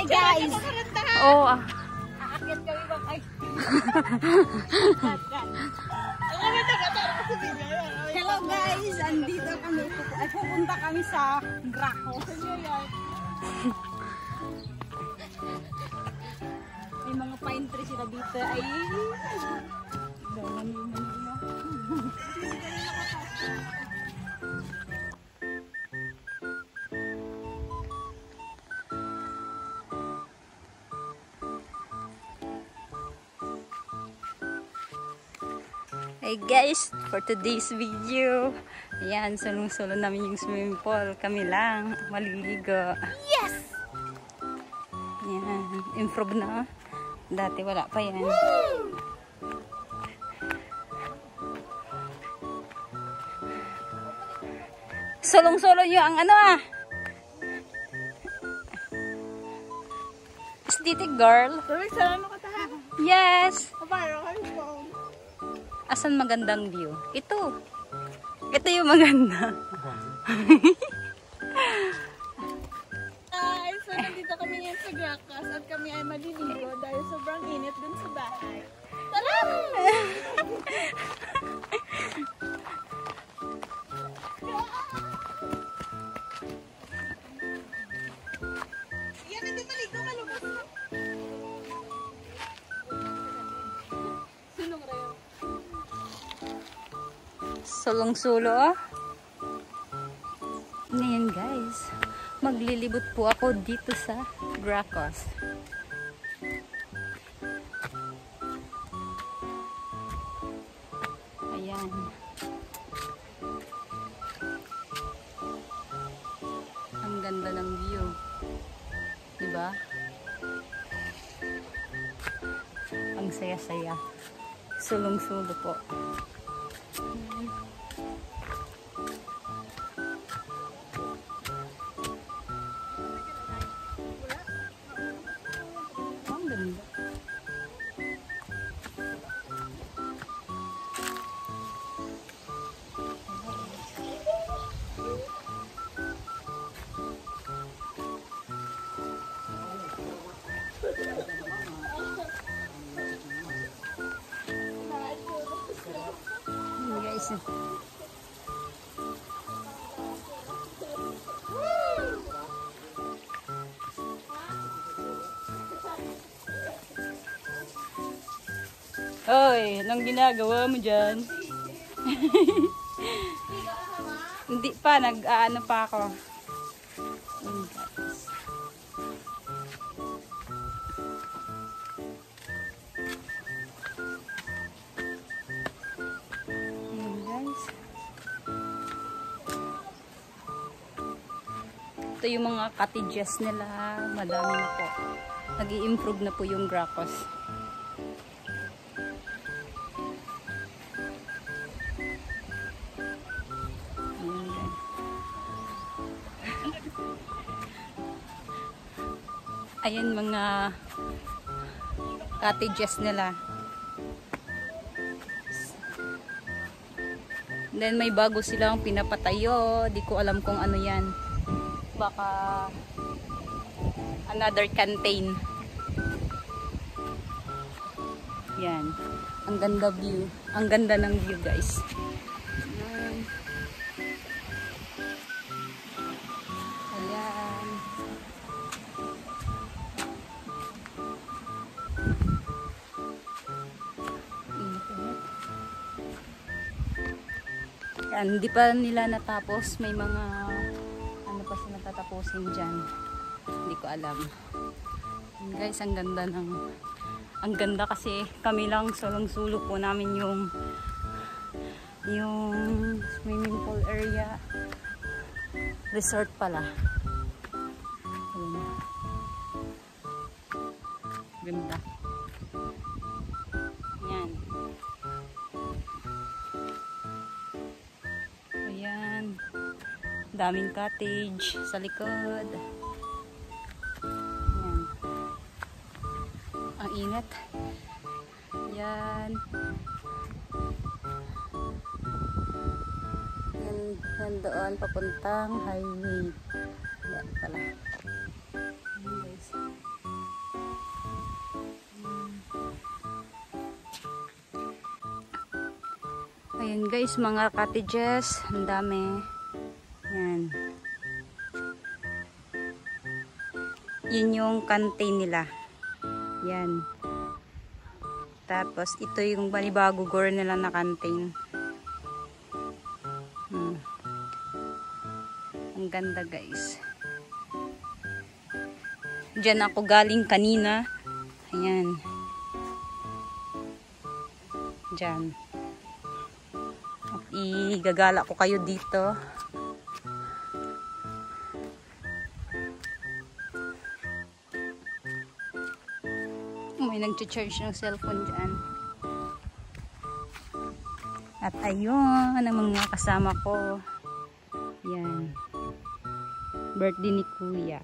Hi guys! Oo. Aakyat kami bang ay. Hello guys! Andito kami. Ay pupunta kami sa Graco. May mga pine tree sila dito. Ay. Hey guys, for today's video, ayan, sulong-sulo namin yung swimming pool. Kami lang, maliligo. Yes! Ayan, improve na. Dati wala pa yan. Sulong-sulo nyo ang ano ah. Aesthetic girl. Salamat ka tahan. Yes. Kaparo kami po. Asan magandang view? Ito. Ito yung maganda. So nandito kami ngayon sa Gracos at kami ay maliligo dahil sobrang init dun sa bahay. Tara! Yan, hindi maligo, malubos na. Sinong rayo? Sulong-sulo oh. Ngayon guys, maglilibot po ako dito sa Gracos. Ayan. Ang ganda ng view. Diba? Ang saya-saya. Sulong-sulo po. Ang ganda. Guys, hoy, anong ginagawa mo dyan? Hindi pa, nag-aano pa ako. Ayan guys. Ito yung mga cottages nila. Madami na po. Nag-i-improve na po yung Gracos. Ayan mga cottages nila. Then may bago silang pinapatayo. Di ko alam kung ano yan. Baka another canteen. Yan. Ang ganda view. Ang ganda ng view guys. Ayan. Yan, hindi pa nila natapos. May mga ano pa sila tatapusin dyan. Hindi ko alam. And guys, ang ganda kasi kami lang sulong-sulo po namin yung swimming pool area. Resort pala. Ayan. Ganda. Yan. Ayan. Daming cottage sa likod. Ayan. Ang init. Yan. Yan doon papuntang highway. Yan pala. Ayan guys. Ayan guys, mga cottages. Ang dami. Yan. Yun yung canteen nila. Yan. Tapos, ito yung banibago gore nila na canteen. Ang ganda guys. Diyan ako galing kanina. Ayan. Diyan. At igagala ko kayo dito. May nag-charge ng cellphone dyan. At ayun, ang mga kasama ko. Yan. Birthday ni Kuya.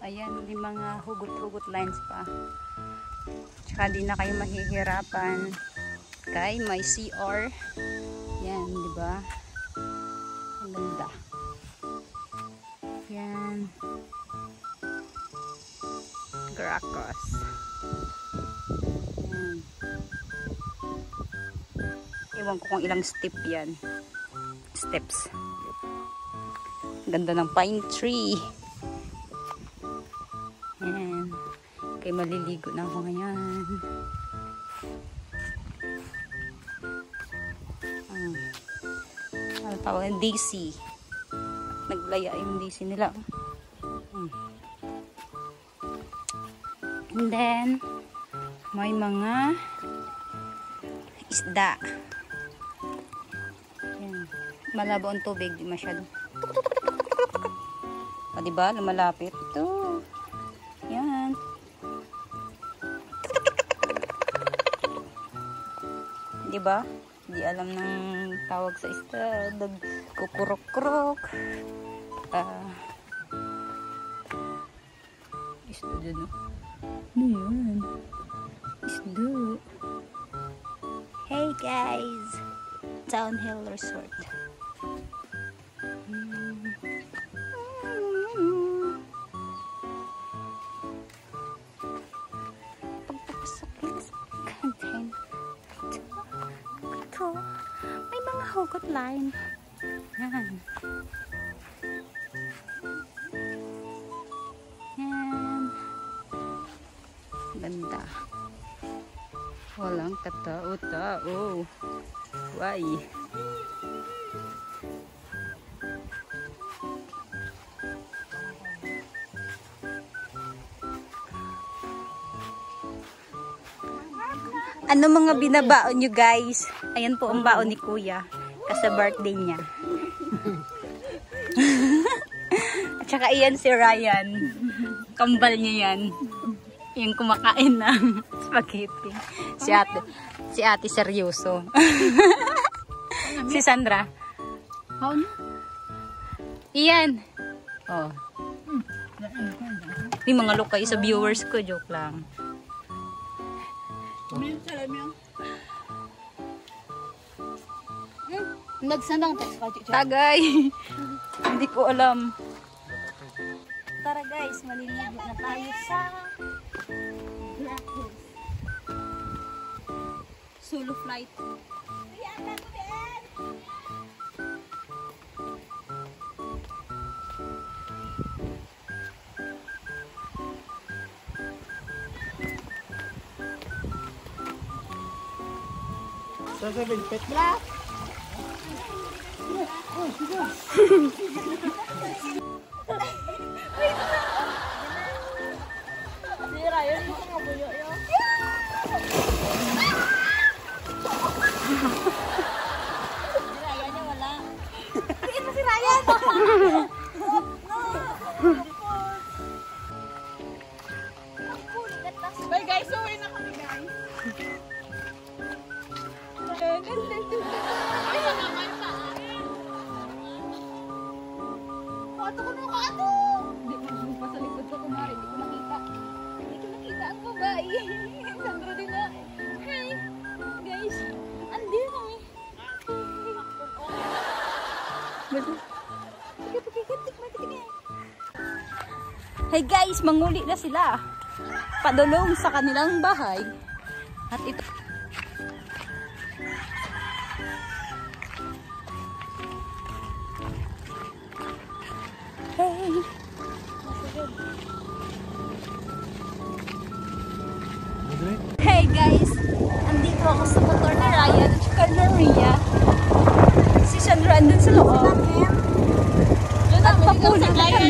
Ayan, may mga hugot-hugot lines pa. Tsaka di na kayo mahihirapan. Okay, may CR. Yan, di ba? Ang ganda. Yan. Gracos. Yan. Ewan ko kung ilang step yan. Steps. Ganda ng pine tree. Yan. Okay, maliligo na ako ngayon. Ano tawag? DC. Naglaya yung DC nila. And then, may mga isda. Yan. Malabo ang tubig. Di masyado. O, diba? Lumalapit. Ito. Yan. Diba? Di alam ng tawag sa isda. Kukurok-kurok. Isda dyan, no? Ano yan? Isda. Hey guys! Downhill Resort. Pagpapasok yung content. Ito. May mga hugot line. Yan. Yan. Ganda. Walang katao-tao. Why? Ano mga binabaon nyo guys? Ayan po ang baon ni Kuya. Kasi birthday niya. At saka iyan si Ryan. Kambal niya yan. Yung kumakain ng spaghetti. Si ate seryoso. Si Sandra. Iyan. Oh. Yung mga look kayo sa viewers ko. Joke lang. Nagsandang text ka, Tagay. Hindi ko alam. Tara guys, maliligo na tayo sa Black Hills. Solo flight. Sasabihin, pet black. Si Ryan, ito nga buyo yun. Si Ryan niya wala. Tiin mo si Ryan! Bye guys, uwi na kami guys. Ato ko nung ato! Hindi ko pa sa likod ko kumari, hindi ko nakita. Hindi ko nakita ang babae. Sandro din na. Hi! Guys, andito kami. Hey guys, manguli na sila. Padulong sa kanilang bahay. At ito. Hey. Hey guys, andito ako sa motor ni Ryan at saka ni Rhea. Si Sandra andun sa loob. At papuli na kami.